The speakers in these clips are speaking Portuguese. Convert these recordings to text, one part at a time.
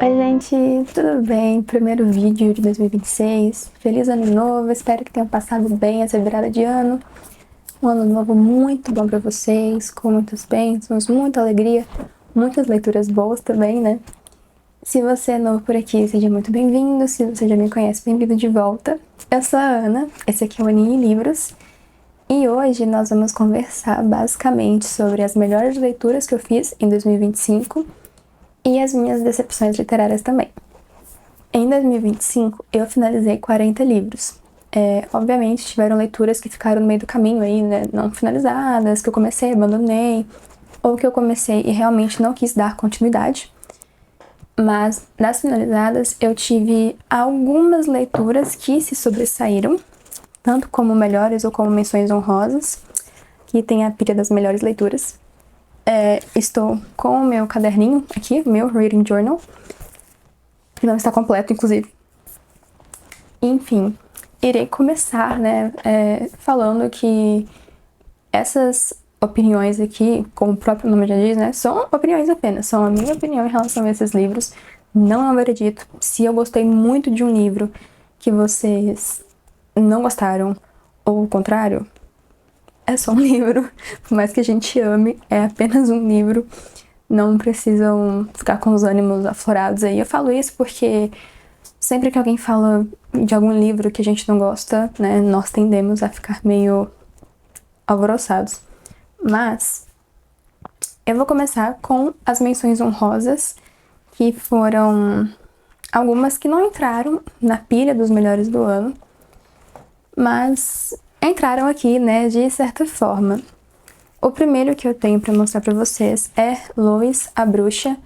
Oi, gente, tudo bem? Primeiro vídeo de 2026. Feliz ano novo, espero que tenham passado bem essa virada de ano. Um ano novo muito bom pra vocês, com muitas bênçãos, muita alegria, muitas leituras boas também, né? Se você é novo por aqui, seja muito bem-vindo. Se você já me conhece, bem-vindo de volta. Eu sou a Ana, esse aqui é o Aninha em Livros. E hoje nós vamos conversar basicamente sobre as melhores leituras que eu fiz em 2025 e as minhas decepções literárias também. Em 2025, eu finalizei 40 livros. Obviamente, tiveram leituras que ficaram no meio do caminho aí, né? Não finalizadas, que eu comecei, abandonei, ou que eu comecei e realmente não quis dar continuidade. Mas, das finalizadas, eu tive algumas leituras que se sobressaíram, tanto como melhores ou como menções honrosas, que tem a pilha das melhores leituras. Estou com o meu caderninho aqui, meu Reading Journal, que não está completo, inclusive. Enfim, irei começar, né, falando que essas opiniões aqui, como o próprio nome já diz, né, são opiniões apenas, são a minha opinião em relação a esses livros, não é um veredito. Se eu gostei muito de um livro que vocês não gostaram, ou o contrário, é só um livro, por mais que a gente ame, é apenas um livro, não precisam ficar com os ânimos aflorados aí. Eu falo isso porque sempre que alguém fala de algum livro que a gente não gosta, né, nós tendemos a ficar meio alvoroçados. Mas eu vou começar com as menções honrosas, que foram algumas que não entraram na pilha dos melhores do ano, mas entraram aqui, né, de certa forma. O primeiro que eu tenho para mostrar para vocês é Lois, a Bruxa,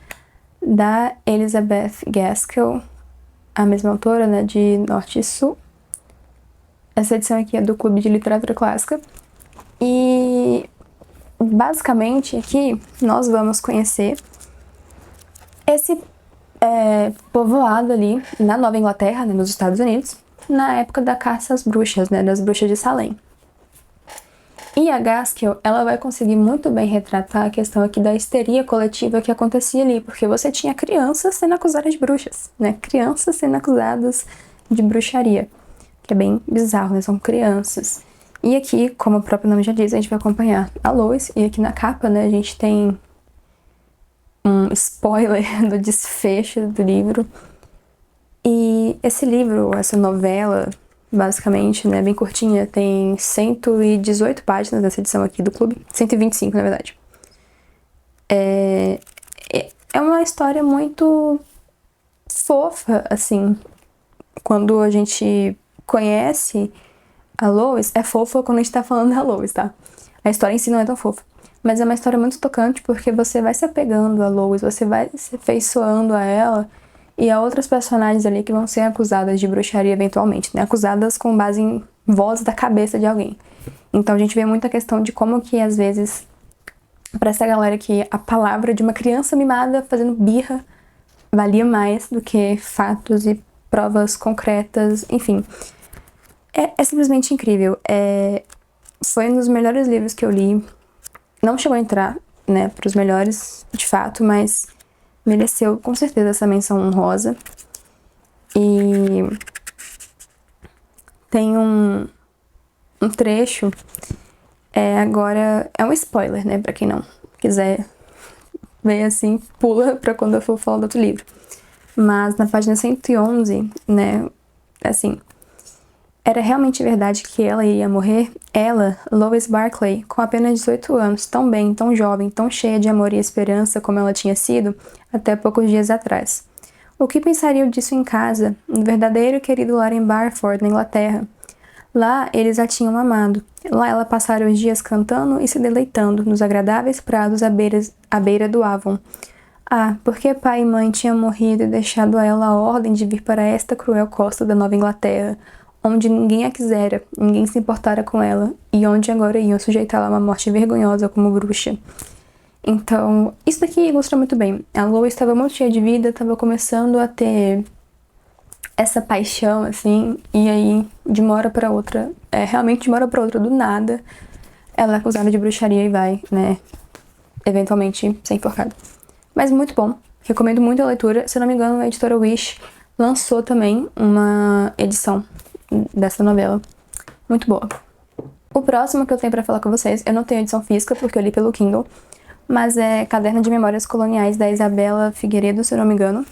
da Elizabeth Gaskell, a mesma autora, né, de Norte e Sul. Essa edição aqui é do Clube de Literatura Clássica. E basicamente aqui nós vamos conhecer esse povoado ali na Nova Inglaterra, né, nos Estados Unidos, na época da caça às bruxas, né, das bruxas de Salem. E a Gaskell, ela vai conseguir muito bem retratar a questão aqui da histeria coletiva que acontecia ali, porque você tinha crianças sendo acusadas de bruxas, né? Crianças sendo acusadas de bruxaria, que é bem bizarro, né? São crianças. E aqui, como o próprio nome já diz, a gente vai acompanhar a Lois, e aqui na capa, né, a gente tem um spoiler do desfecho do livro. E esse livro, essa novela, basicamente, né, bem curtinha, tem 118 páginas nessa edição aqui do clube, 125 na verdade. É uma história muito fofa, assim, quando a gente conhece a Lois, é fofa quando a gente tá falando da Lois, tá? A história em si não é tão fofa, mas é uma história muito tocante porque você vai se apegando a Lois, você vai se afeiçoando a ela e a outras personagens ali que vão ser acusadas de bruxaria eventualmente, né? Acusadas com base em vozes da cabeça de alguém. Então a gente vê muita questão de como que às vezes pra essa galera que a palavra de uma criança mimada fazendo birra valia mais do que fatos e provas concretas, enfim. É simplesmente incrível. Foi um dos melhores livros que eu li. Não chegou a entrar, né, pros melhores, de fato, mas mereceu com certeza essa menção honrosa. E tem um trecho, agora é um spoiler, né, pra quem não quiser ver assim, pula pra quando eu for falar do outro livro. Mas na página 111, né, assim, era realmente verdade que ela iria morrer? Ela, Lois Barclay, com apenas 18 anos, tão bem, tão jovem, tão cheia de amor e esperança como ela tinha sido até poucos dias atrás. O que pensariam disso em casa, no verdadeiro e querido lar em Barford, na Inglaterra? Lá eles a tinham amado. Lá ela passara os dias cantando e se deleitando nos agradáveis prados à beira do Avon. Ah, porque pai e mãe tinham morrido e deixado a ela a ordem de vir para esta cruel costa da Nova Inglaterra, onde ninguém a quisera, ninguém se importara com ela, e onde agora iam sujeitá-la a uma morte vergonhosa como bruxa. Então, isso daqui ilustra muito bem. A Lois estava muito cheia de vida, estava começando a ter essa paixão, assim, e aí, de uma hora pra outra, realmente de uma hora pra outra, do nada, ela é acusada de bruxaria e vai, né, eventualmente ser enforcada. Mas muito bom. Recomendo muito a leitura. Se eu não me engano, a editora Wish lançou também uma edição dessa novela. Muito boa. O próximo que eu tenho pra falar com vocês, eu não tenho edição física porque eu li pelo Kindle, mas é Caderno de Memórias Coloniais, da Isabela Figueiredo, se eu não me engano.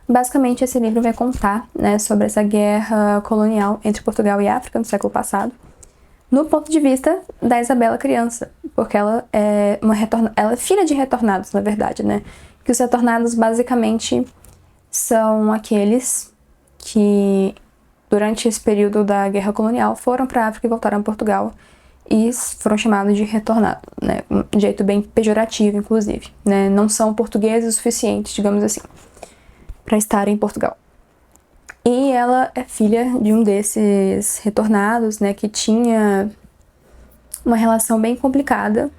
Basicamente, esse livro vai contar, né, sobre essa guerra colonial entre Portugal e África no século passado, no ponto de vista da Isabela criança, porque ela é ela é filha de retornados, na verdade, né? Que os retornados basicamente são aqueles que durante esse período da guerra colonial foram para a África e voltaram a Portugal e foram chamados de retornados, né? Um jeito bem pejorativo, inclusive, né? Não são portugueses o suficiente, digamos assim, para estar em Portugal. E ela é filha de um desses retornados, né, que tinha uma relação bem complicada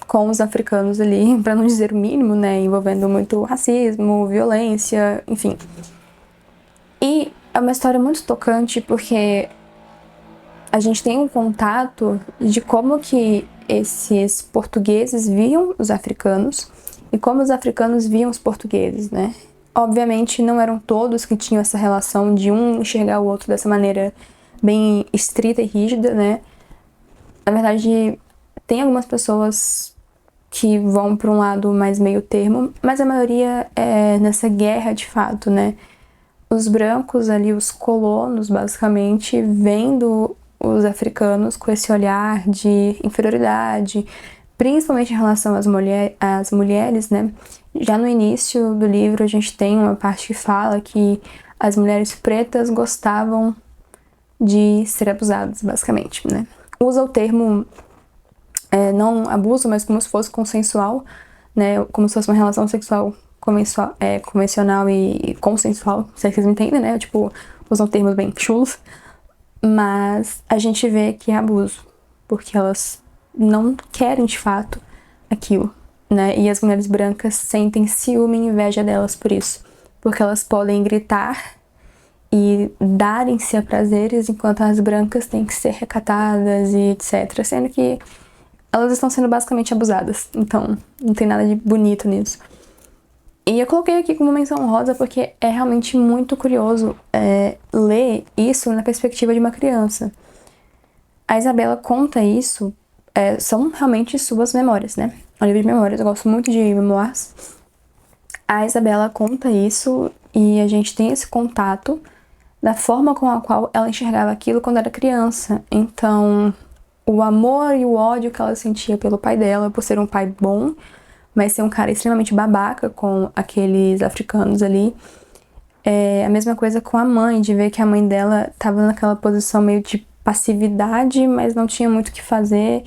com os africanos ali, para não dizer o mínimo, né, envolvendo muito racismo, violência, enfim. E é uma história muito tocante porque a gente tem um contato de como que esses portugueses viam os africanos e como os africanos viam os portugueses, né? Obviamente não eram todos que tinham essa relação de um enxergar o outro dessa maneira bem estrita e rígida, né? Na verdade, tem algumas pessoas que vão para um lado mais meio termo, mas a maioria é nessa guerra de fato, né? Os brancos ali, os colonos, basicamente, vendo os africanos com esse olhar de inferioridade, principalmente em relação às mulheres, né? Já no início do livro a gente tem uma parte que fala que as mulheres pretas gostavam de ser abusadas, basicamente, né? Usa o termo não abuso, mas como se fosse consensual, né? Como se fosse uma relação sexual convencional e consensual, se vocês me entendem, né? Tipo, usam termos bem chulos, mas a gente vê que é abuso, porque elas não querem de fato aquilo, né? E as mulheres brancas sentem ciúme e inveja delas por isso, porque elas podem gritar e darem-se a prazeres enquanto as brancas têm que ser recatadas e etc, sendo que elas estão sendo basicamente abusadas, então não tem nada de bonito nisso. E eu coloquei aqui como menção honrosa porque é realmente muito curioso ler isso na perspectiva de uma criança. A Isabela conta isso, são realmente suas memórias, né? É um livro de memórias, eu gosto muito de memoirs. A Isabela conta isso e a gente tem esse contato da forma com a qual ela enxergava aquilo quando era criança. Então, o amor e o ódio que ela sentia pelo pai dela, por ser um pai bom, mas ser um cara extremamente babaca com aqueles africanos ali. É a mesma coisa com a mãe, de ver que a mãe dela tava naquela posição meio de passividade, mas não tinha muito o que fazer.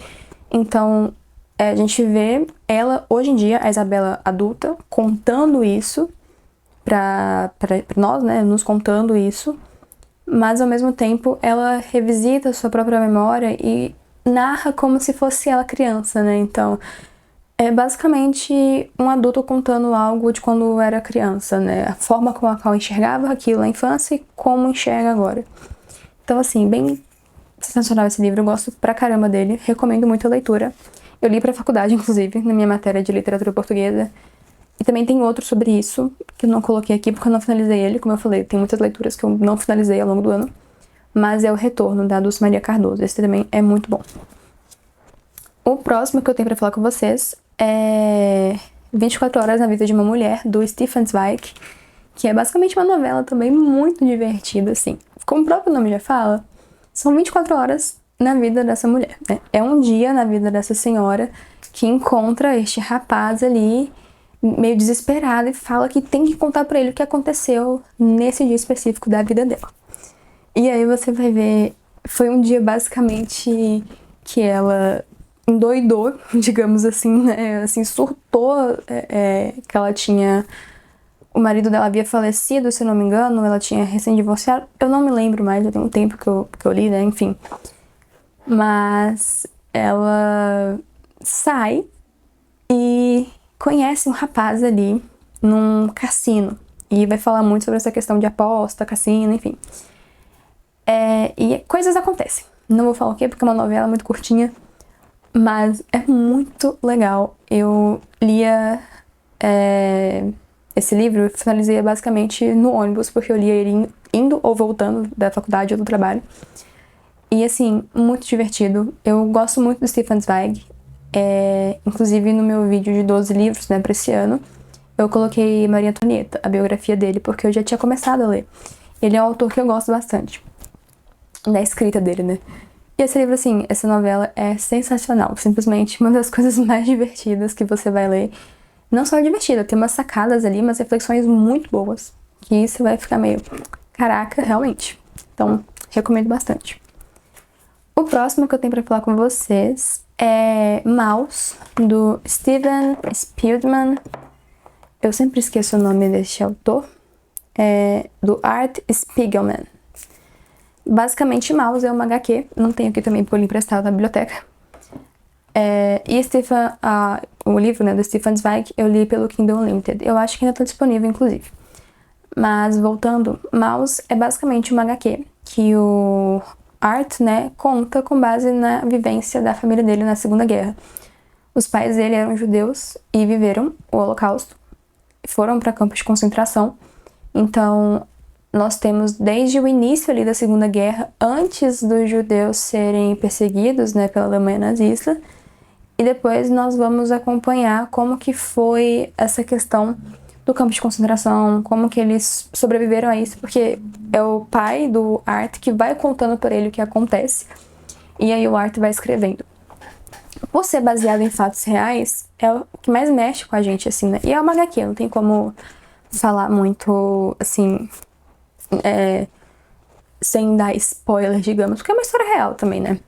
Então, a gente vê ela, hoje em dia, a Isabela adulta, contando isso pra nós, né, nos contando isso, mas ao mesmo tempo ela revisita a sua própria memória e narra como se fosse ela criança, né? Então, é basicamente um adulto contando algo de quando era criança, né? A forma com a qual enxergava aquilo na infância e como enxerga agora. Então, assim, bem sensacional esse livro, eu gosto pra caramba dele, recomendo muito a leitura. Eu li pra faculdade, inclusive, na minha matéria de literatura portuguesa. E também tem outro sobre isso, que eu não coloquei aqui porque eu não finalizei ele, como eu falei, tem muitas leituras que eu não finalizei ao longo do ano. Mas é O Retorno, da Dulce Maria Cardoso, esse também é muito bom. O próximo que eu tenho pra falar com vocês é 24 Horas na Vida de uma Mulher, do Stefan Zweig, que é basicamente uma novela também muito divertida, assim. Como o próprio nome já fala, são 24 horas na vida dessa mulher, né? É um dia na vida dessa senhora que encontra este rapaz ali, meio desesperado, e fala que tem que contar pra ele o que aconteceu nesse dia específico da vida dela. E aí você vai ver, foi um dia basicamente que ela endoidou, digamos assim, né? Assim, surtou, que ela tinha... O marido dela havia falecido, se eu não me engano, ela tinha recém-divorciado. Eu não me lembro mais, já tem um tempo que eu li, né? Enfim. Mas ela sai e conhece um rapaz ali num cassino. E vai falar muito sobre essa questão de aposta, cassino, enfim. E coisas acontecem. Não vou falar o quê, porque é uma novela muito curtinha. Mas é muito legal. Eu lia esse livro eu finalizei basicamente no ônibus, porque eu lia ele indo ou voltando da faculdade ou do trabalho. E assim, muito divertido. Eu gosto muito do Stefan Zweig. Inclusive no meu vídeo de 12 livros, né, pra esse ano, eu coloquei Maria Antonieta, a biografia dele, porque eu já tinha começado a ler. Ele é um autor que eu gosto bastante, da escrita dele, né. E esse livro, assim, essa novela é sensacional. Simplesmente uma das coisas mais divertidas que você vai ler. Não só divertida, tem umas sacadas ali, umas reflexões muito boas. Que você vai ficar meio, caraca, realmente. Então, recomendo bastante. O próximo que eu tenho pra falar com vocês é Maus, do Steven Spielman. Eu sempre esqueço o nome deste autor. Do Art Spiegelman. Basicamente, Maus é uma HQ. Não tenho aqui também porque eu li emprestado na biblioteca. E o livro, né, do Stefan Zweig, eu li pelo Kindle Unlimited. Eu acho que ainda tá disponível, inclusive. Mas, voltando, Maus é basicamente uma HQ que o Art, né, conta com base na vivência da família dele na Segunda Guerra. Os pais dele eram judeus e viveram o Holocausto. Foram para campos de concentração. Então, nós temos desde o início ali da Segunda Guerra, antes dos judeus serem perseguidos, né, pela Alemanha nazista. E depois nós vamos acompanhar como que foi essa questão do campo de concentração, como que eles sobreviveram a isso, porque é o pai do Art que vai contando para ele o que acontece, e aí o Art vai escrevendo. Por ser baseado em fatos reais, é o que mais mexe com a gente, assim, né? E é uma HQ, não tem como falar muito, assim, sem dar spoiler, digamos, porque é uma história real também, né?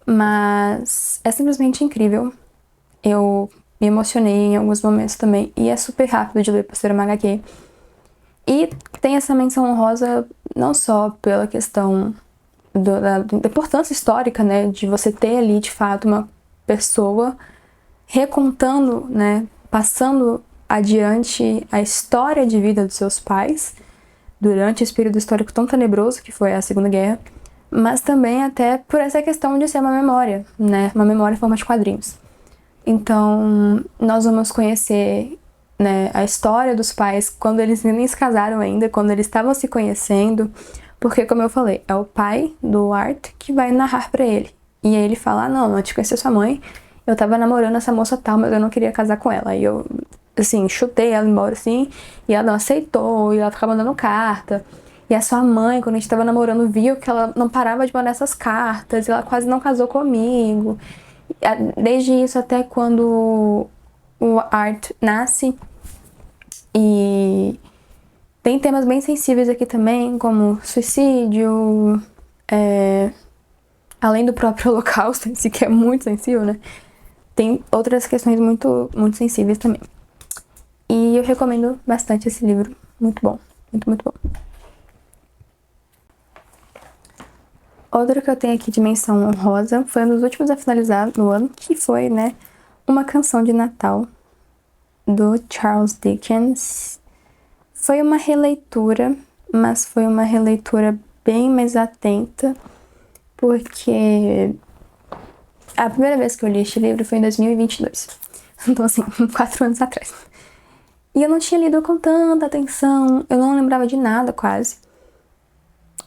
Mas é simplesmente incrível. Eu me emocionei em alguns momentos também. E é super rápido de ler por ser uma HQ. E tem essa menção honrosa não só pela questão da importância histórica, né? De você ter ali, de fato, uma pessoa recontando, né? Passando adiante a história de vida dos seus pais durante esse período histórico tão tenebroso que foi a Segunda Guerra. Mas também até por essa questão de ser uma memória, né? Uma memória em forma de quadrinhos. Então, nós vamos conhecer, né, a história dos pais quando eles nem se casaram ainda, quando eles estavam se conhecendo, porque, como eu falei, é o pai do Art que vai narrar pra ele. E aí ele fala, não, antes de conhecer sua mãe, eu tava namorando essa moça tal, mas eu não queria casar com ela. Aí eu, assim, chutei ela embora, assim, e ela não aceitou, e ela ficava mandando carta. E a sua mãe, quando a gente tava namorando, viu que ela não parava de mandar essas cartas, e ela quase não casou comigo. Desde isso até quando o Art nasce. E tem temas bem sensíveis aqui também, como suicídio, além do próprio Holocausto em si, que é muito sensível, né? Tem outras questões muito, muito sensíveis também. E eu recomendo bastante esse livro. Muito bom. Muito, muito bom. Outro que eu tenho aqui de menção honrosa foi um dos últimos a finalizar no ano, que foi, né, Uma Canção de Natal, do Charles Dickens. Foi uma releitura, mas foi uma releitura bem mais atenta, porque a primeira vez que eu li este livro foi em 2022. Então, assim, 4 anos atrás. E eu não tinha lido com tanta atenção, eu não lembrava de nada quase.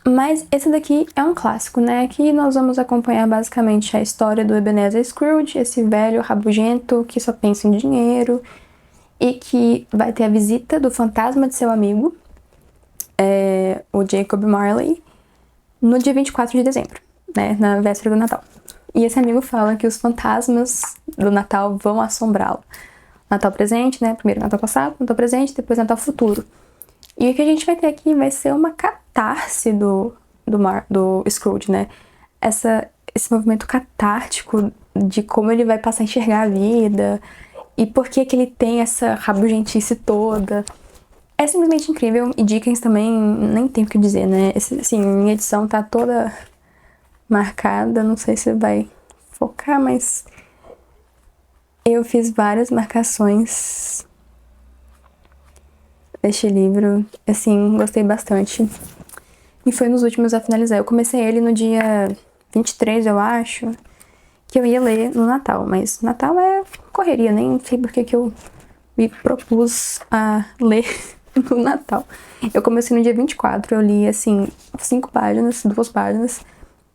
Mas esse daqui é um clássico, né? Aqui nós vamos acompanhar basicamente a história do Ebenezer Scrooge, esse velho rabugento que só pensa em dinheiro e que vai ter a visita do fantasma de seu amigo, o Jacob Marley, no dia 24 de dezembro, né? Na véspera do Natal. E esse amigo fala que os fantasmas do Natal vão assombrá-lo. Natal presente, né? Primeiro Natal passado, Natal presente, depois Natal futuro. E o que a gente vai ter aqui vai ser uma catarse do Scrooge, né? Esse movimento catártico de como ele vai passar a enxergar a vida e por que ele tem essa rabugentice toda. É simplesmente incrível. E Dickens também, nem tem o que dizer, né? Assim, minha edição tá toda marcada, não sei se vai focar, mas eu fiz várias marcações deste livro, assim, gostei bastante. E foi nos últimos a finalizar. Eu comecei ele no dia 23, eu acho, que eu ia ler no Natal, mas Natal é correria, nem sei por que eu me propus a ler no Natal. Eu comecei no dia 24, eu li, assim, 5 páginas, 2 páginas,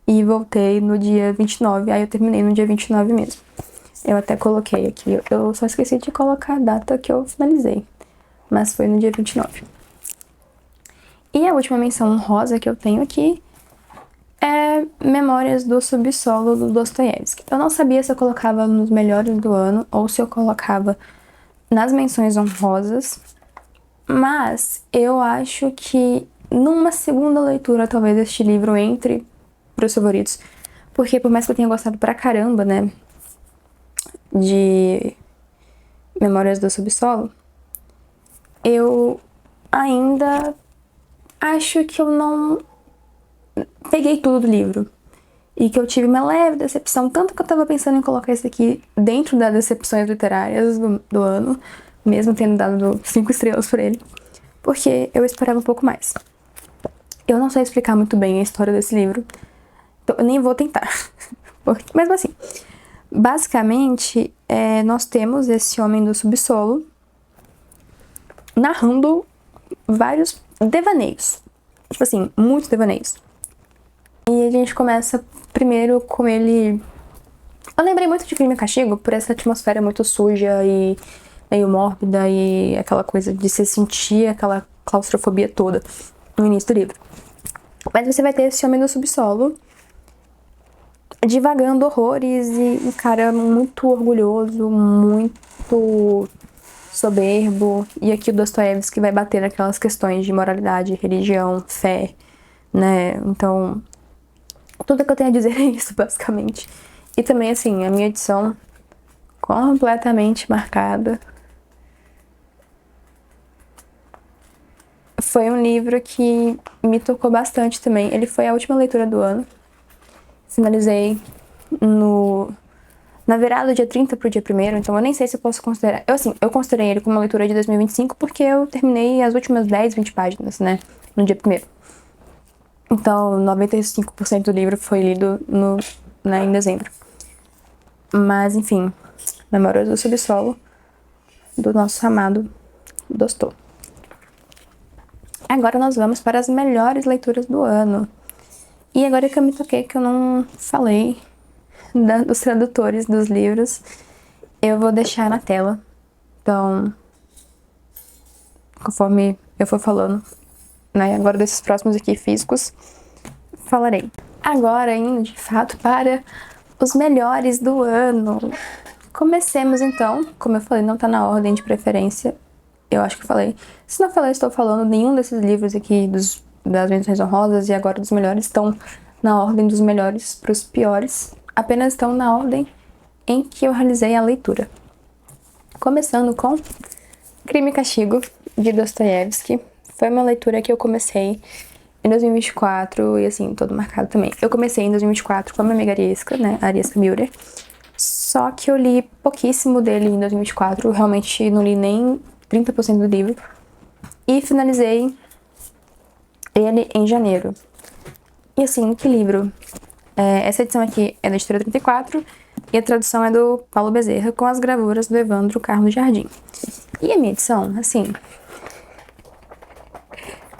e voltei no dia 29, aí eu terminei no dia 29 mesmo. Eu até coloquei aqui, eu só esqueci de colocar a data que eu finalizei, mas foi no dia 29. E a última menção honrosa que eu tenho aqui é Memórias do Subsolo, do Dostoiévski. Eu não sabia se eu colocava nos melhores do ano ou se eu colocava nas menções honrosas, mas eu acho que numa segunda leitura talvez este livro entre pros favoritos, porque por mais que eu tenha gostado pra caramba, né, de Memórias do Subsolo, eu ainda acho que eu não peguei tudo do livro. E que eu tive uma leve decepção, tanto que eu tava pensando em colocar isso aqui dentro das decepções literárias do ano, mesmo tendo dado 5 estrelas pra ele, porque eu esperava um pouco mais. Eu não sei explicar muito bem a história desse livro, então eu nem vou tentar. Porque, mesmo assim, basicamente, nós temos esse homem do subsolo narrando vários devaneios. Tipo assim, muitos devaneios. E a gente começa primeiro com ele... Eu lembrei muito de Crime e Castigo por essa atmosfera muito suja e meio mórbida e aquela coisa de se sentir aquela claustrofobia toda no início do livro. Mas você vai ter esse homem do subsolo divagando horrores e um cara muito orgulhoso, muito soberbo. E aqui o Dostoiévski vai bater naquelas questões de moralidade, religião, fé, né? Então, tudo que eu tenho a dizer é isso, basicamente. E também, assim, a minha edição completamente marcada. Foi um livro que me tocou bastante também. Ele foi a última leitura do ano. Finalizei na virada do dia 30 pro dia 1º, então eu nem sei se eu posso considerar... Eu considerei ele como uma leitura de 2025 porque eu terminei as últimas 10, 20 páginas, né, no dia 1º. Então, 95% do livro foi lido em dezembro. Mas, enfim, Memórias do Subsolo, do nosso amado Dostô. Agora nós vamos para as melhores leituras do ano. E agora que eu me toquei que eu não falei dos tradutores dos livros, eu vou deixar na tela. Então, conforme eu for falando, né, agora desses próximos aqui físicos, falarei. Agora, indo de fato para os melhores do ano. Comecemos então, como eu falei, não tá na ordem de preferência, eu acho que eu falei. Se não falei, estou falando, nenhum desses livros aqui das menções honrosas e agora dos melhores estão na ordem dos melhores para os piores, apenas estão na ordem em que eu realizei a leitura. Começando com Crime e Castigo, de Dostoiévski. Foi uma leitura que eu comecei em 2024 e assim, todo marcado também. Eu comecei em 2024 com a minha amiga Arieska, né, Arieska Müller. Só que eu li pouquíssimo dele em 2024, eu realmente não li nem 30% do livro. E finalizei ele em janeiro. E assim, que livro? Essa edição aqui é da editora 34 e a tradução é do Paulo Bezerra com as gravuras do Evandro Carlos Jardim. E a minha edição, assim,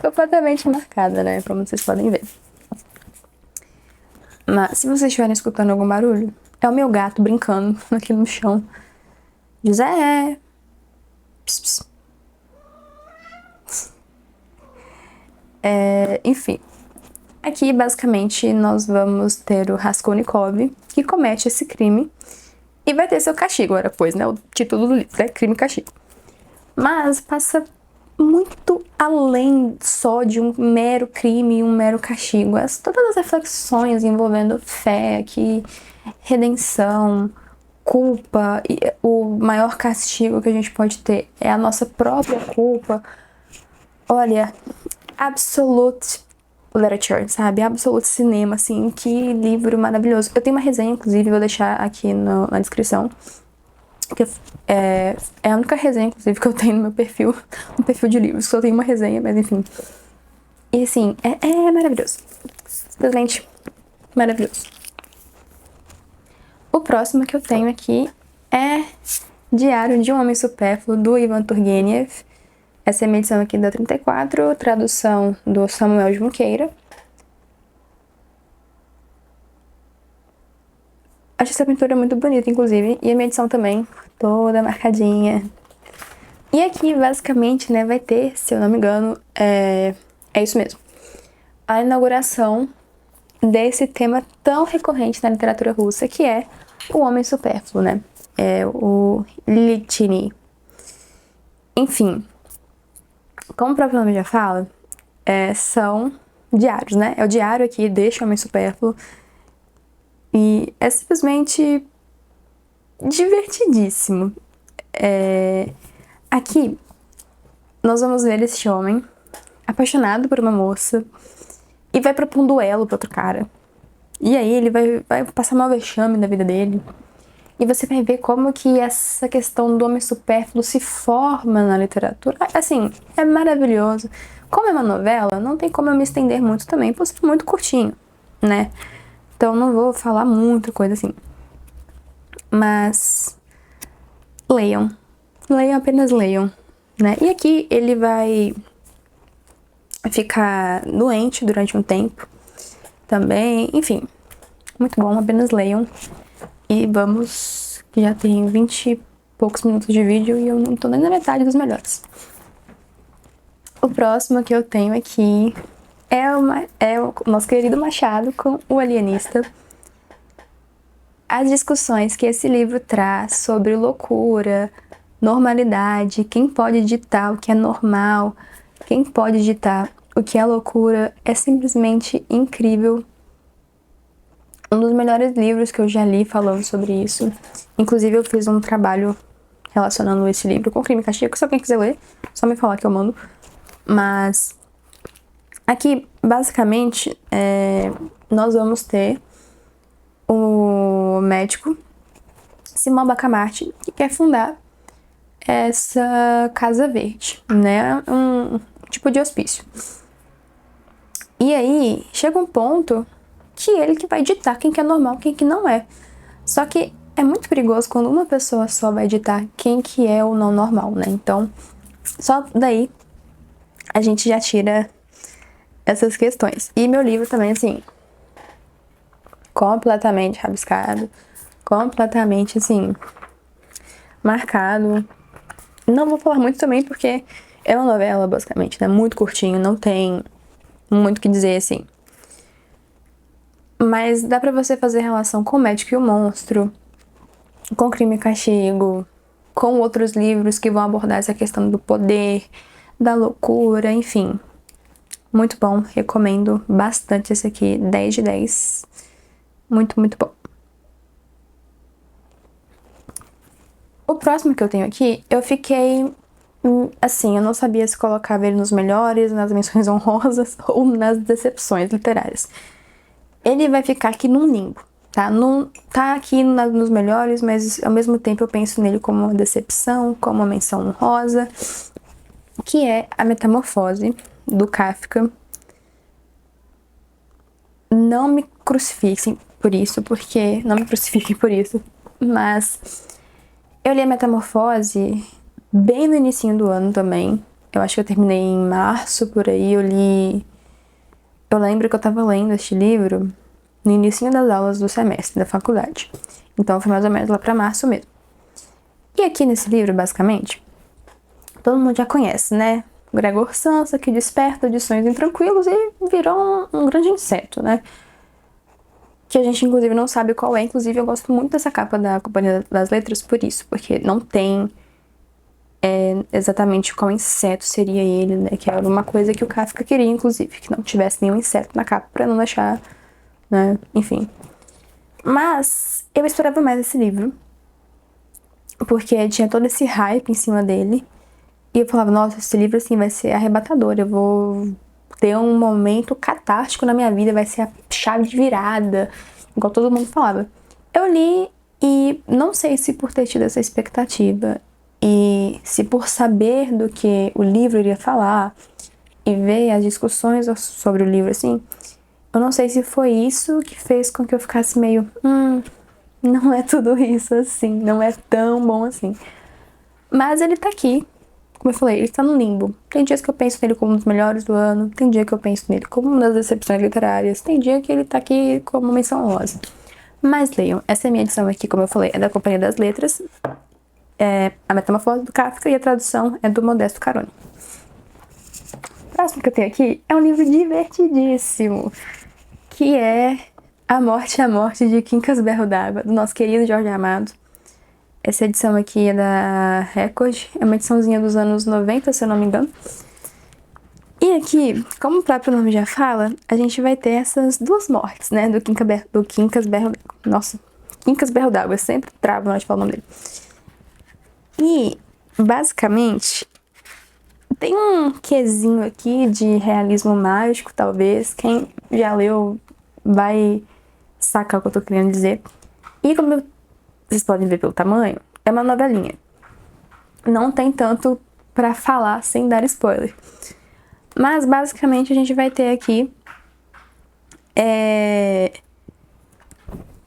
completamente marcada, né? Como vocês podem ver. Mas se vocês estiverem escutando algum barulho, é o meu gato brincando aqui no chão. José! Pss, pss. Enfim. Aqui, basicamente, nós vamos ter o Raskolnikov, que comete esse crime, e vai ter seu castigo, agora, pois, né? O título do livro é Crime e Castigo. Mas passa muito além só de um mero crime e um mero castigo. Todas as reflexões envolvendo fé aqui, redenção, culpa, e o maior castigo que a gente pode ter é a nossa própria culpa. Olha, absolute literature, sabe? Absolute cinema, assim, que livro maravilhoso. Eu tenho uma resenha, inclusive, vou deixar aqui na descrição, que é a única resenha, inclusive, que eu tenho no meu perfil, um perfil de livros, só tenho uma resenha, mas enfim. E assim, é maravilhoso. Simplesmente maravilhoso. O próximo que eu tenho aqui é Diário de um Homem Supérfluo, do Ivan Turgenev. Essa é a minha edição aqui da 34, tradução do Samuel Junqueira. Acho essa pintura muito bonita, inclusive, e a minha edição também, toda marcadinha. E aqui, basicamente, né, vai ter, se eu não me engano, é isso mesmo, a inauguração desse tema tão recorrente na literatura russa, que é o homem supérfluo, né? É o Litiny. Enfim, como o próprio nome já fala, são diários, né? É o diário aqui deste homem supérfluo. E é simplesmente divertidíssimo. Aqui, nós vamos ver esse homem apaixonado por uma moça e vai propor um duelo pro outro cara. E aí ele vai passar mal vexame da vida dele. E você vai ver como que essa questão do homem supérfluo se forma na literatura. Assim, é maravilhoso. Como é uma novela, não tem como eu me estender muito também, por ser muito curtinho, né? Então não vou falar muita coisa assim. Mas leiam. Leiam, apenas leiam, né? E aqui ele vai ficar doente durante um tempo também. Enfim, muito bom, apenas leiam. E vamos, que já tem 20 e poucos minutos de vídeo e eu não tô nem na metade dos melhores. O próximo que eu tenho aqui é o nosso querido Machado com O Alienista. As discussões que esse livro traz sobre loucura, normalidade, quem pode ditar o que é normal, quem pode ditar o que é loucura, é simplesmente incrível. Um dos melhores livros que eu já li falando sobre isso. Inclusive, eu fiz um trabalho relacionando esse livro com Crime e Castigo. Se alguém quiser ler, só me falar que eu mando. Mas aqui, basicamente, nós vamos ter o médico Simão Bacamarte, que quer fundar essa Casa Verde, né? Um tipo de hospício. E aí, chega um ponto que ele que vai ditar quem que é normal, quem que não é. Só que é muito perigoso quando uma pessoa só vai ditar quem que é ou não normal, né? Então, só daí a gente já tira essas questões. E meu livro também, assim, completamente rabiscado, completamente, assim, marcado. Não vou falar muito também porque é uma novela, basicamente, né? Muito curtinho, não tem muito o que dizer, assim. Mas dá pra você fazer relação com O Médico e o Monstro, com Crime e Castigo, com outros livros que vão abordar essa questão do poder, da loucura, enfim. Muito bom, recomendo bastante esse aqui, 10 de 10. Muito, muito bom. O próximo que eu tenho aqui, eu fiquei assim, eu não sabia se colocava ele nos melhores, nas menções honrosas ou nas decepções literárias. Ele vai ficar aqui num limbo, tá? Não tá aqui nos melhores, mas ao mesmo tempo eu penso nele como uma decepção, como uma menção honrosa, que é A Metamorfose, do Kafka. Não me crucifiquem por isso, mas eu li A Metamorfose bem no início do ano também. Eu acho que eu terminei em março, por aí, eu lembro que eu tava lendo este livro no início das aulas do semestre da faculdade. Então foi mais ou menos lá pra março mesmo. E aqui nesse livro, basicamente, todo mundo já conhece, né? Gregor Samsa, que desperta de sonhos intranquilos e virou um grande inseto, né? Que a gente, inclusive, não sabe qual é. Inclusive, eu gosto muito dessa capa da Companhia das Letras por isso, porque não tem exatamente qual inseto seria ele, né? Que era uma coisa que o Kafka queria, inclusive, que não tivesse nenhum inseto na capa pra não deixar, né? Enfim. Mas eu esperava mais esse livro, porque tinha todo esse hype em cima dele. E eu falava, nossa, esse livro, assim, vai ser arrebatador. Eu vou ter um momento catártico na minha vida, vai ser a chave de virada, igual todo mundo falava. Eu li e não sei se por ter tido essa expectativa e se por saber do que o livro iria falar e ver as discussões sobre o livro, assim, eu não sei se foi isso que fez com que eu ficasse meio, não é tudo isso assim, não é tão bom assim. Mas ele tá aqui, como eu falei, ele tá no limbo. Tem dias que eu penso nele como um dos melhores do ano, tem dia que eu penso nele como uma das decepções literárias, tem dia que ele tá aqui como uma menção honrosa. Mas leiam, essa é a minha edição aqui, como eu falei, é da Companhia das Letras, é A Metamorfose do Kafka, e a tradução é do Modesto Caroni. O próximo que eu tenho aqui é um livro divertidíssimo, que é A Morte de Quincas Berro d'Água, do nosso querido Jorge Amado. Essa edição aqui é da Record, é uma ediçãozinha dos anos 90, se eu não me engano. E aqui, como o próprio nome já fala, a gente vai ter essas duas mortes, né, do Quincas Berro d'Água. Nossa, Quincas Berro d'Água, eu sempre travo na hora de falar o nome dele. E, basicamente, tem um quesinho aqui de realismo mágico, talvez. Quem já leu vai sacar o que eu tô querendo dizer. E como vocês podem ver pelo tamanho, é uma novelinha. Não tem tanto pra falar sem dar spoiler. Mas, basicamente, a gente vai ter aqui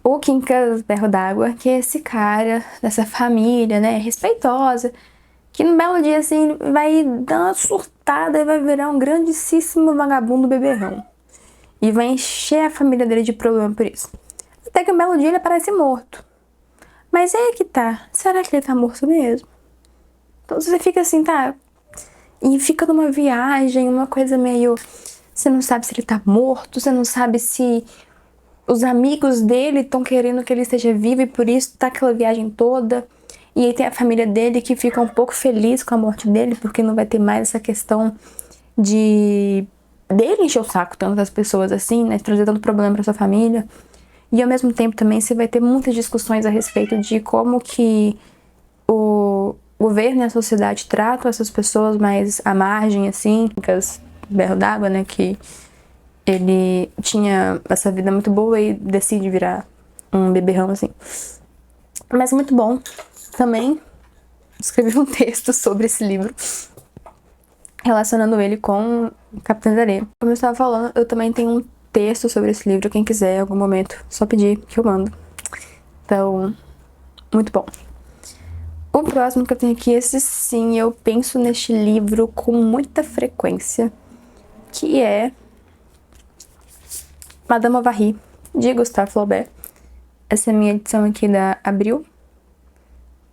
o Quincas Berro d'Água, que é esse cara dessa família, né, respeitosa, que num belo dia, assim, vai dar uma surtada e vai virar um grandíssimo vagabundo beberrão. E vai encher a família dele de problema por isso. Até que um belo dia ele aparece morto. Mas aí é que tá. Será que ele tá morto mesmo? Então você fica assim, tá? E fica numa viagem, uma coisa meio... Você não sabe se ele tá morto, você não sabe se os amigos dele estão querendo que ele esteja vivo e por isso tá aquela viagem toda. E aí tem a família dele que fica um pouco feliz com a morte dele, porque não vai ter mais essa questão de dele encher o saco tanto das pessoas assim, né? Trazer tanto problema pra sua família. E ao mesmo tempo também você vai ter muitas discussões a respeito de como que o governo e a sociedade tratam essas pessoas mais à margem, assim, berro d'água, né? Que ele tinha essa vida muito boa e decide virar um beberrão, assim. Mas muito bom. Também escrevi um texto sobre esse livro, relacionando ele com Capitães da Areia. Como eu estava falando, eu também tenho um texto sobre esse livro, quem quiser em algum momento, só pedir que eu mando. Então, muito bom. O próximo que eu tenho aqui, esse sim, eu penso neste livro com muita frequência, que é Madame Bovary, de Gustave Flaubert. Essa é a minha edição aqui da Abril.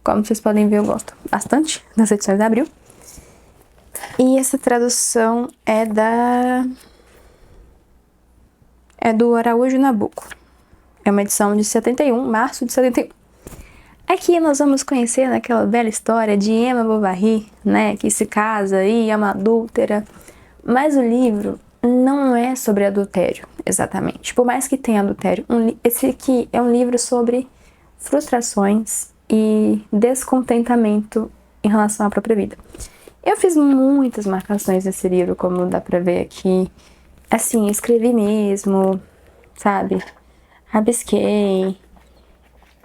Como vocês podem ver, eu gosto bastante das edições da Abril. E essa tradução é do Araújo Nabuco. É uma edição de 71, março de 71. Aqui nós vamos conhecer aquela velha história de Emma Bovary, né, que se casa e é uma adúltera. Mas o livro não é sobre adultério, exatamente. Por mais que tenha adultério, esse aqui é um livro sobre frustrações e descontentamento em relação à própria vida. Eu fiz muitas marcações nesse livro, como dá pra ver aqui. Assim, escrevi mesmo, sabe? Rabisquei.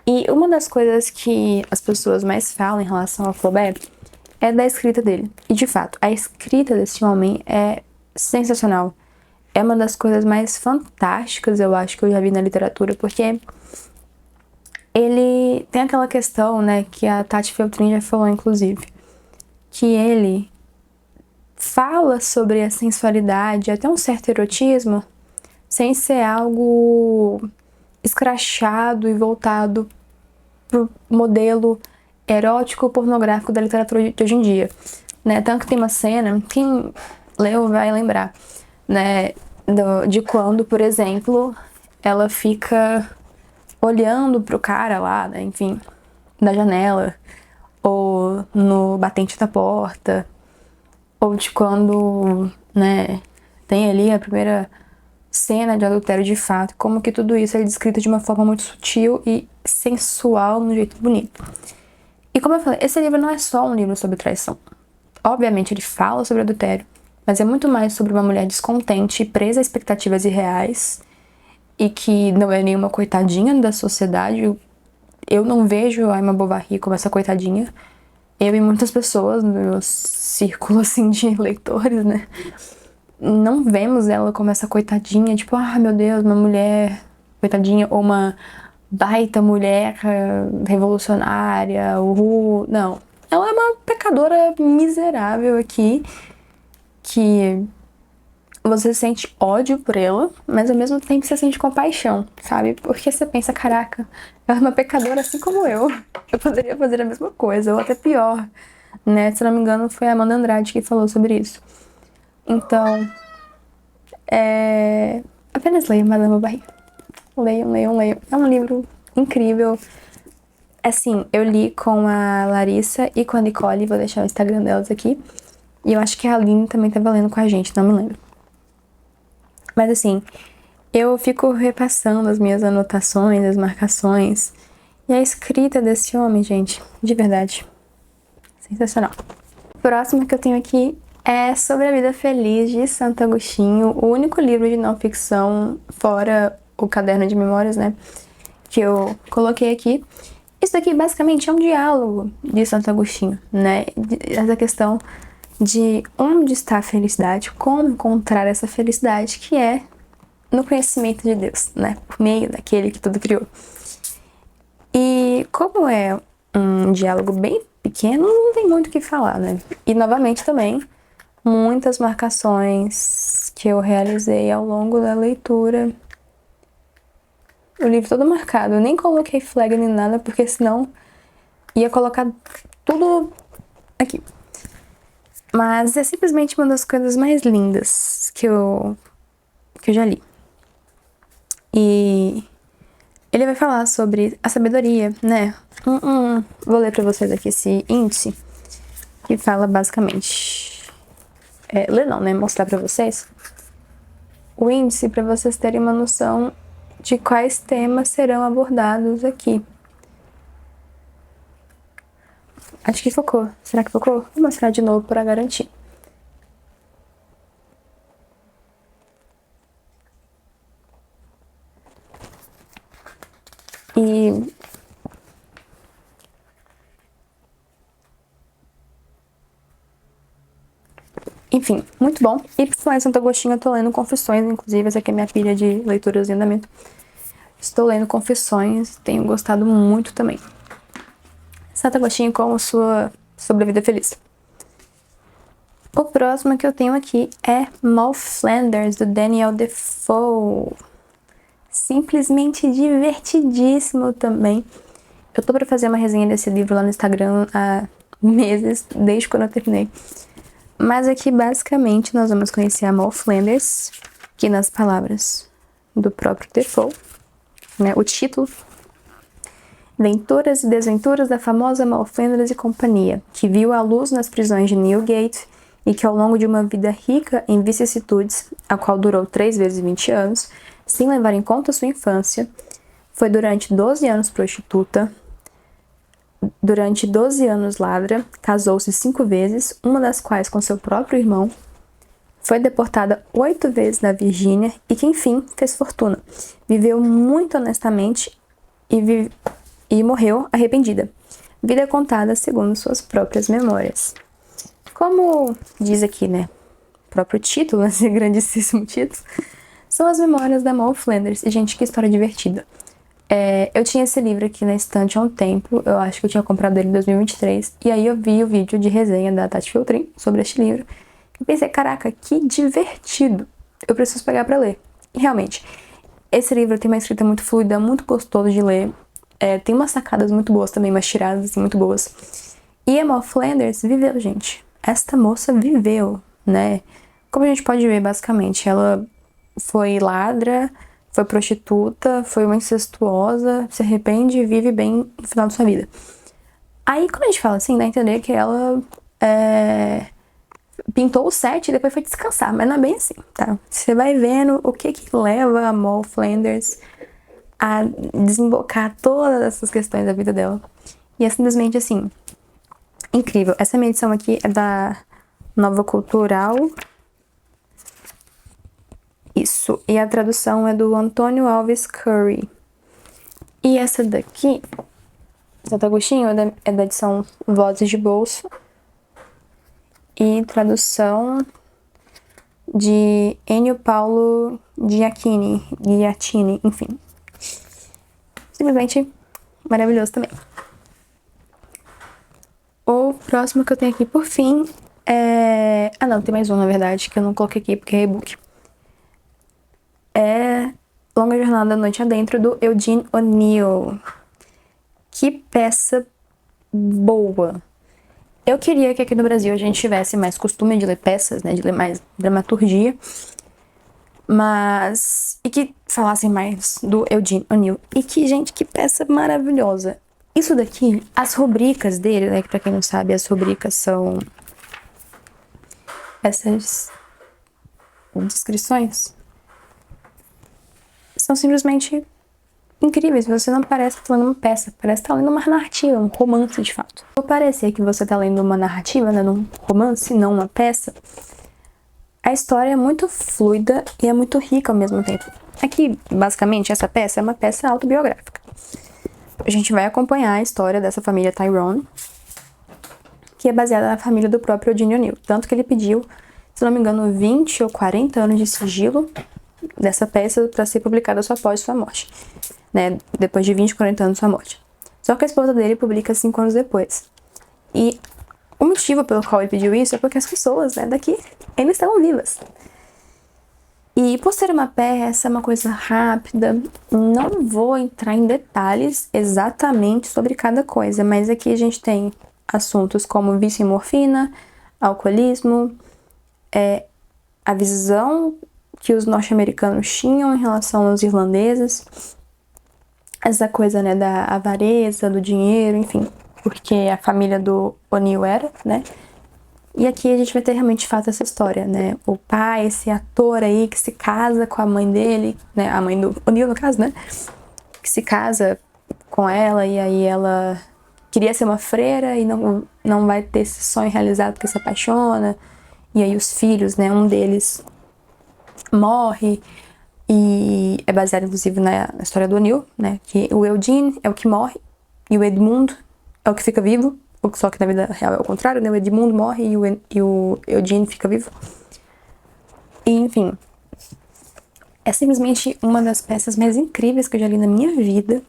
E uma das coisas que as pessoas mais falam em relação ao Flaubert é da escrita dele. E, de fato, a escrita desse homem é sensacional. É uma das coisas mais fantásticas, eu acho, que eu já vi na literatura, porque ele tem aquela questão, né, que a Tati Feltrin já falou, inclusive, que ele fala sobre a sensualidade, até um certo erotismo, sem ser algo escrachado e voltado pro modelo erótico pornográfico da literatura de hoje em dia, né? Tanto que tem uma cena, quem leu vai lembrar, né, de quando, por exemplo, ela fica olhando pro cara lá, né, enfim, da janela, ou no batente da porta, ou de quando, né, tem ali a primeira cena de adultério de fato, como que tudo isso é descrito de uma forma muito sutil e sensual, no jeito bonito. E como eu falei, esse livro não é só um livro sobre traição. Obviamente ele fala sobre adultério, mas é muito mais sobre uma mulher descontente, presa a expectativas irreais, e que não é nenhuma coitadinha da sociedade. Eu não vejo a Emma Bovary como essa coitadinha. Eu e muitas pessoas no meu círculo, assim, de leitores, né, não vemos ela como essa coitadinha, tipo, ah, meu Deus, uma mulher coitadinha, ou uma baita mulher revolucionária, uhul. Não, ela é uma pecadora miserável aqui, que você sente ódio por ela, mas ao mesmo tempo você sente compaixão, sabe? Porque você pensa, caraca, ela é uma pecadora assim como eu. Eu poderia fazer a mesma coisa, ou até pior, né? Se não me engano, foi a Amanda Andrade que falou sobre isso. Então, apenas leiam Madame Bovary. Leiam, leiam, leiam. É um livro incrível. Assim, eu li com a Larissa e com a Nicole, vou deixar o Instagram delas aqui. E eu acho que a Aline também tá lendo com a gente, não me lembro. Mas assim, eu fico repassando as minhas anotações, as marcações. E a escrita desse homem, gente, de verdade, sensacional. O próximo que eu tenho aqui é Sobre a Vida Feliz, de Santo Agostinho, o único livro de não ficção, fora o caderno de memórias, né, que eu coloquei aqui. Isso aqui basicamente é um diálogo de Santo Agostinho, né, essa questão de onde está a felicidade, como encontrar essa felicidade, que é no conhecimento de Deus, né, por meio daquele que tudo criou. E como é um diálogo bem pequeno, não tem muito o que falar, né? E novamente também, muitas marcações que eu realizei ao longo da leitura. O livro todo marcado. Eu nem coloquei flag nem nada, porque senão ia colocar tudo aqui. Mas é simplesmente uma das coisas mais lindas que eu já li. E ele vai falar sobre a sabedoria, né? Vou ler pra vocês aqui esse índice, que fala basicamente... ler não, né? Mostrar pra vocês. O índice pra vocês terem uma noção de quais temas serão abordados aqui. Acho que focou. Será que focou? Vou mostrar de novo pra garantir. E... enfim, muito bom. E por falar em Santo Agostinho, eu tô lendo Confissões, inclusive, essa aqui é minha pilha de leituras em andamento. Estou lendo Confissões, tenho gostado muito também. Santo Agostinho como sua sobrevida feliz. O próximo que eu tenho aqui é Moll Flanders, do Daniel Defoe. Simplesmente divertidíssimo também. Eu tô pra fazer uma resenha desse livro lá no Instagram há meses, desde quando eu terminei. Mas aqui, basicamente, nós vamos conhecer a Moll Flanders, que nas palavras do próprio Defoe, né, o título: Venturas e Desventuras da famosa Moll Flanders e Companhia, que viu a luz nas prisões de Newgate e que ao longo de uma vida rica em vicissitudes, a qual durou 3 vezes 20 anos, sem levar em conta sua infância, foi durante 12 anos prostituta, durante 12 anos ladra, casou-se 5 vezes, uma das quais com seu próprio irmão, foi deportada 8 vezes na Virgínia e que, enfim, fez fortuna. Viveu muito honestamente e morreu arrependida. Vida contada segundo suas próprias memórias. Como diz aqui, né, o próprio título, esse grandíssimo título, são as memórias da Moll Flanders. E, gente, que história divertida. Eu tinha esse livro aqui na estante há um tempo, eu acho que eu tinha comprado ele em 2023, e aí eu vi o vídeo de resenha da Tati Filtrin sobre este livro, e pensei, caraca, que divertido, eu preciso pegar pra ler. E realmente, esse livro tem uma escrita muito fluida, muito gostoso de ler, tem umas sacadas muito boas também, umas tiradas assim, muito boas. E a Moll Flanders viveu, gente. Esta moça viveu, né? Como a gente pode ver, basicamente, ela foi ladra, foi prostituta, foi uma incestuosa, se arrepende e vive bem no final da sua vida. Aí, quando a gente fala assim, dá a entender que ela pintou o set e depois foi descansar, mas não é bem assim, tá? Você vai vendo o que leva a Moll Flanders a desembocar todas essas questões da vida dela. E é simplesmente assim, incrível. Essa minha edição aqui é da Nova Cultural. Isso. E a tradução é do Antônio Alves Curry. E essa daqui, Santo Agostinho, é da edição Vozes de Bolso. E tradução de Enio Paulo Giacchini, enfim. Simplesmente maravilhoso também. O próximo que eu tenho aqui por fim é... Ah, não, tem mais um, na verdade, que eu não coloquei aqui porque é e-book. É Longa Jornada da Noite Adentro, do Eugene O'Neill. Que peça boa! Eu queria que aqui no Brasil a gente tivesse mais costume de ler peças, né, de ler mais dramaturgia, mas... E que falassem mais do Eugene O'Neill. E que, gente, que peça maravilhosa! Isso daqui, as rubricas dele, né, que pra quem não sabe, as rubricas são essas descrições, são simplesmente incríveis. Você não parece estar lendo uma peça, parece estar lendo uma narrativa, um romance de fato. Por parecer que você está lendo uma narrativa, né, num romance, não uma peça, a história é muito fluida e é muito rica ao mesmo tempo. Aqui, basicamente, essa peça é uma peça autobiográfica. A gente vai acompanhar a história dessa família Tyrone, que é baseada na família do próprio Eugene O'Neill. Tanto que ele pediu, se não me engano, 20 ou 40 anos de sigilo dessa peça para ser publicada só após sua morte, né? Depois de 20, 40 anos de sua morte. Só que a esposa dele publica 5 anos depois. E o motivo pelo qual ele pediu isso é porque as pessoas, né, daqui, ainda estavam vivas. E por ser uma peça, uma coisa rápida, não vou entrar em detalhes exatamente sobre cada coisa, mas aqui a gente tem assuntos como vício em morfina, alcoolismo, a visão que os norte-americanos tinham em relação aos irlandeses, essa coisa, né, da avareza, do dinheiro, enfim, porque a família do O'Neill era, né? E aqui a gente vai ter realmente de fato essa história, né? O pai, esse ator aí que se casa com a mãe dele, né? A mãe do O'Neill, no caso, né? Que se casa com ela e aí ela queria ser uma freira e não vai ter esse sonho realizado porque se apaixona. E aí os filhos, né? Um deles morre e é baseado inclusive na história do O'Neill, né? Que o Eugene é o que morre e o Edmund é o que fica vivo. Só que na vida real é o contrário, né? O Edmund morre e o Eugene fica vivo. E, enfim, é simplesmente uma das peças mais incríveis que eu já li na minha vida.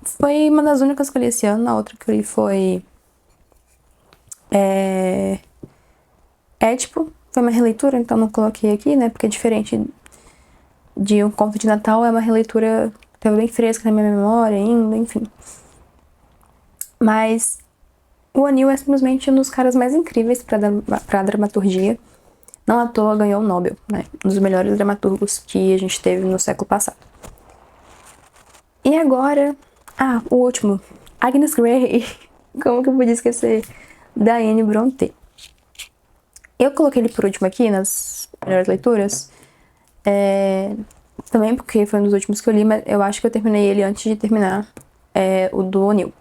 Foi uma das únicas que eu li esse ano. A outra que eu li foi Édipo. Foi uma releitura, então não coloquei aqui, né? Porque é diferente de Um Conto de Natal, é uma releitura que estava bem fresca na minha memória ainda, enfim. Mas o O'Neill é simplesmente um dos caras mais incríveis pra dramaturgia. Não à toa ganhou o Nobel, né? Um dos melhores dramaturgos que a gente teve no século passado. E agora... o último. Agnes Grey. Como que eu podia esquecer da Anne Brontë? Eu coloquei ele por último aqui, nas melhores leituras. Também porque foi um dos últimos que eu li, mas eu acho que eu terminei ele antes de terminar o do O'Neill.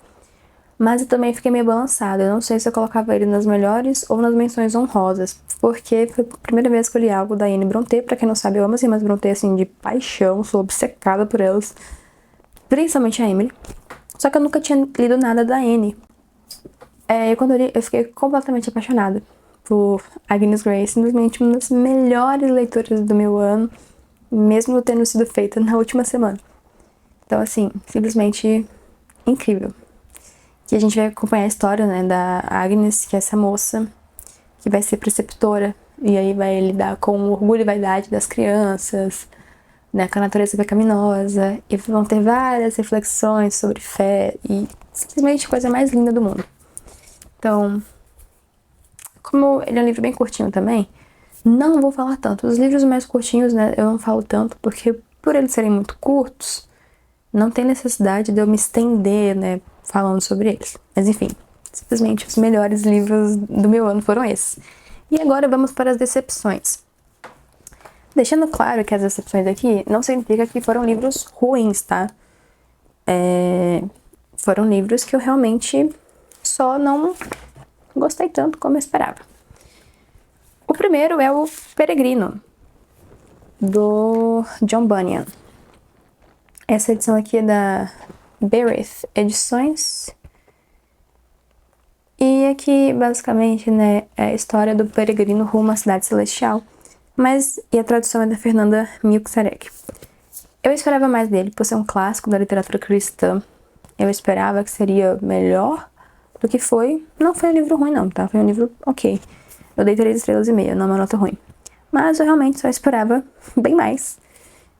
Mas eu também fiquei meio balançada. Eu não sei se eu colocava ele nas melhores ou nas menções honrosas. Porque foi a primeira vez que eu li algo da Anne Brontë. Pra quem não sabe, eu amo as irmãs Brontë, assim, de paixão. Sou obcecada por elas. Principalmente a Emily. Só que eu nunca tinha lido nada da Anne. E quando eu li, eu fiquei completamente apaixonada por Agnes Grey. Simplesmente uma das melhores leituras do meu ano. Mesmo tendo sido feita na última semana. Então, assim, simplesmente incrível. Que a gente vai acompanhar a história, né, da Agnes, que é essa moça que vai ser preceptora, e aí vai lidar com o orgulho e vaidade das crianças, né, com a natureza pecaminosa, e vão ter várias reflexões sobre fé, e simplesmente a coisa mais linda do mundo. Então, como ele é um livro bem curtinho também, não vou falar tanto. Os livros mais curtinhos, né, eu não falo tanto, porque por eles serem muito curtos, não tem necessidade de eu me estender, né, falando sobre eles. Mas enfim, simplesmente os melhores livros do meu ano foram esses. E agora vamos para as decepções. Deixando claro que as decepções aqui não significa que foram livros ruins, tá? Foram livros que eu realmente só não gostei tanto como eu esperava. O primeiro é o Peregrino, do John Bunyan. Essa edição aqui é da Berith Edições. E aqui, basicamente, né, é a história do peregrino rumo à cidade celestial. E a tradução é da Fernanda Milczarek. Eu esperava mais dele, por ser um clássico da literatura cristã. Eu esperava que seria melhor do que foi. Não foi um livro ruim não, tá? Foi um livro ok. Eu dei 3,5 estrelas, não é uma nota ruim. Mas eu realmente só esperava bem mais.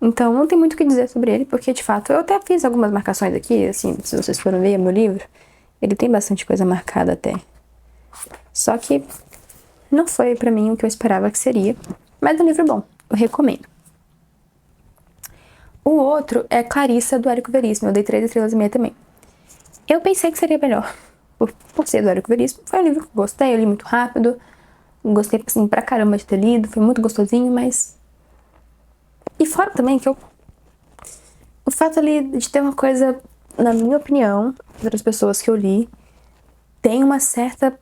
Então não tem muito o que dizer sobre ele, porque de fato eu até fiz algumas marcações aqui, assim, se vocês forem ver meu livro, ele tem bastante coisa marcada até. Só que não foi pra mim o que eu esperava que seria. Mas é um livro bom, eu recomendo. O outro é Clarissa, do Érico Veríssimo. Eu dei 3,5 estrelas também. Eu pensei que seria melhor, por ser do Érico Veríssimo. Foi um livro que eu gostei, eu li muito rápido. Gostei, assim, pra caramba de ter lido. Foi muito gostosinho, mas... E fora também que eu... O fato ali de ter uma coisa, na minha opinião, das outras pessoas que eu li, tem uma certa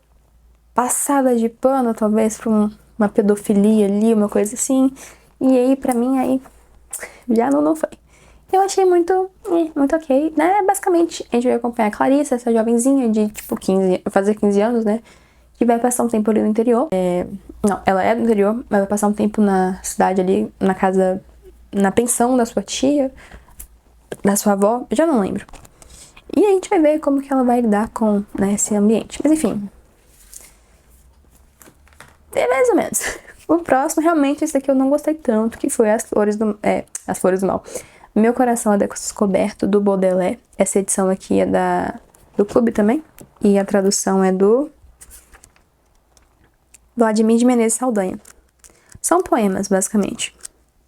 passada de pano, talvez, pra uma pedofilia ali, uma coisa assim. E aí, pra mim, aí já não foi. Eu achei muito ok, né? Basicamente, a gente vai acompanhar a Clarissa, essa jovenzinha de, tipo, fazer 15 anos, né? Que vai passar um tempo ali no interior. Não, ela é do interior, mas vai passar um tempo na cidade ali, na casa, na pensão da sua tia, da sua avó, eu já não lembro. E a gente vai ver como que ela vai lidar com, né, esse ambiente. Mas enfim. É mais ou menos. O próximo, realmente, esse aqui eu não gostei tanto, que foi As Flores do Mal. Meu Coração é Descoberto, do Baudelaire. Essa edição aqui é do Clube também. E a tradução é do Vladimir de Menezes Saldanha. São poemas, basicamente.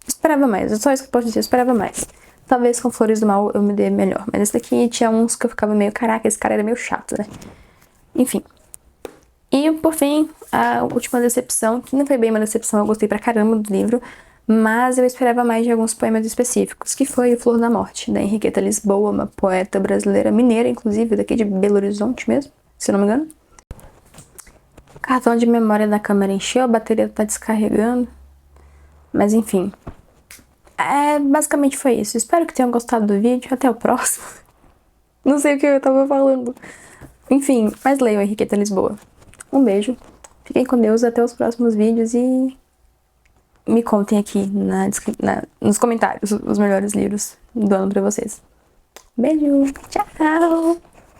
Esperava mais, é só isso que eu posso dizer, eu esperava mais. Talvez com Flores do Mal eu me dê melhor, mas esse daqui tinha uns que eu ficava meio, caraca, esse cara era meio chato, né? Enfim. E, por fim, a última decepção, que não foi bem uma decepção, eu gostei pra caramba do livro, mas eu esperava mais de alguns poemas específicos, que foi O Flor da Morte, da Henriqueta Lisboa, uma poeta brasileira, mineira, inclusive, daqui de Belo Horizonte mesmo, se não me engano. O cartão de memória da câmera encheu, a bateria tá descarregando, mas enfim. Basicamente foi isso. Espero que tenham gostado do vídeo. Até o próximo. Não sei o que eu tava falando. Enfim, mas leiam Henriqueta Lisboa. Um beijo. Fiquem com Deus. Até os próximos vídeos. E me contem aqui nos comentários os melhores livros do ano pra vocês. Beijo. Tchau.